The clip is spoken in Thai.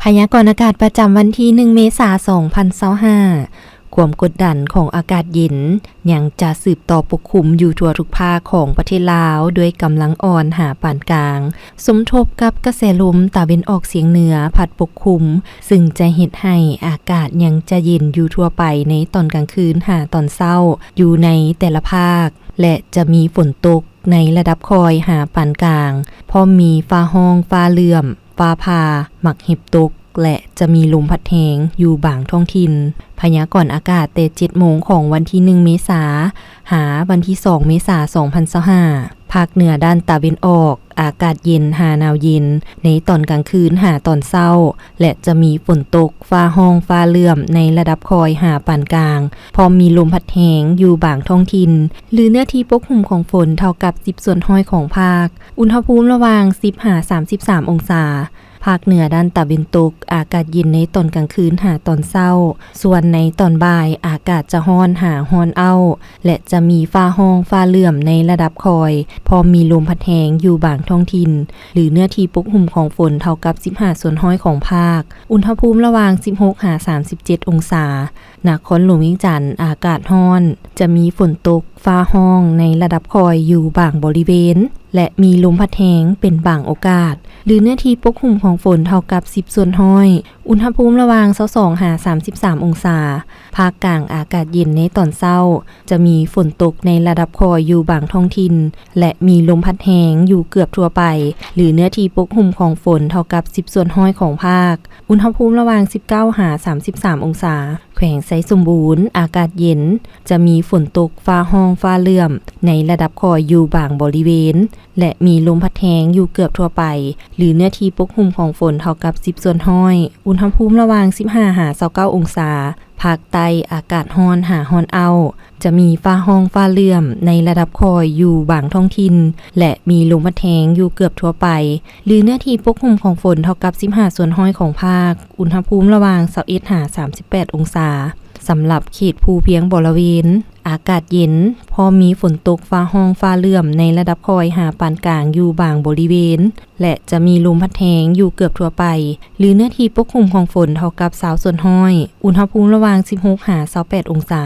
พยากรณ์อากาศประจำวันที่ 1 เมษายน 2025 ความกดดันของอากาศเย็นยังจะสืบต่อปกคลุมอยู่ทั่วทุกภาคของประเทศลาวด้วยกำลังอ่อนหาปานกลางสมทบกับกระแสลมตะวันออกเฉียงเหนือพัดปกคลุมซึ่งจะเฮ็ดให้อากาศยังจะเย็นอยู่ทั่วไปในตอนกลางคืนหาตอนเช้าอยู่ในแต่ละภาคและจะมีฝนตกในระดับคอยหาปานกลางพร้อมมีฟ้าห้องฟ้าเหลื่อมฟ้าผ่าหมักเห็บตกและจะมีลมพัดแหงอยู่บางท้องถิ่นพยากรณ์อากาศแต่ 7 โมงของวันที่ 1 เมษายนหาวันที่ 2 เมษายน 2025ภาคเหนือด้านตะวันออกอากาศเย็นหาหนาวเย็นในตอนกลางคืนหาตอนเช้าและจะมีฝนตกฟ้าห้องฟ้าเหลื่อมในระดับคอยหาปานกลางพร้อมมีลมพัดแหงอยู่บางท้องถิ่นหรือเนื้อที่ปกคลุมของฝนเท่ากับ 10 ส่วนห้อยของภาคอุณหภูมิระหว่าง 10-33 องศาภาคเหนือด้านตะวันตกอากาศเย็นในตอนกลางคืนหาตอนเช้าส่วนในตอนบ่ายอากาศจะร้อนหาร้อนเอาและจะมีฟ้าห้องฟ้าเหลื่อมในระดับคอยพอมีลมพัดแหงอยู่บางท้องถิ่นหรือเนื้อที่ปกคลุมของฝนเท่ากับ 15 ส่วนห้อยของภาคอุณหภูมิระหว่าง 16-37 องศานครหลวงเวียงจันทร์อากาศร้อนจะมีฝนตกฟ้าห้องในระดับคอยอยู่บางบริเวณและมีลมพัดแหงเป็นบางโอกาสหรือเนื้อที่ปกคลุมของฝนเท่ากับ 10 ส่วนห้อยอุณหภูมิระหว่าง 22-33 องศาภาคกลางอากาศเย็นในตอนเช้าจะมีฝนตกในระดับคอยอยู่บางท้องถิ่นและมีลมพัดแหงอยู่เกือบทั่วไปหรือเนื้อที่ปกคลุมของฝนเท่ากับ 10 ส่วนห้อยของภาคอุณหภูมิระหว่าง 19-33 องศาแขวงไสสมบูรณ์อากาศเย็นจะมีฝนตกฟ้าห้องฟ้าเหลื่อมในระดับคอยอยู่บางบริเวณและมีลมพัดแหงอยู่เกือบทั่วไปหรือเนื้อที่ปกคลุมของฝนเท่ากับ 10 ส่วนห้อยอุณหภูมิระหว่าง 15-29 องศาภาคใต้อากาศร้อนหาร้อนเอาจะมีฟ้าห้องฟ้าเหลื่อมในระดับคอยอยู่บางท้องถิ่นและมีลมพัดแหงอยู่เกือบทั่วไปหรือเนื้อที่ปกคลุมของฝนเท่ากับ 15 ส่วนห้อยของภาคอุณหภูมิระหว่าง 21-38 องศาสำหรับเขตภูเพียงบริเวณอากาศเย็นพอมีฝนตกฟ้าห้องฟ้าเหลื่อมในระดับคอยหาปานกลางอยู่บางบริเวณและจะมีลมพัดแหงอยู่เกือบทั่วไปหรือเนื้อที่ปกคลุมของฝนเท่ากับ20 ส่วนห้อยอุณหภูมิระหว่าง 16-28 องศา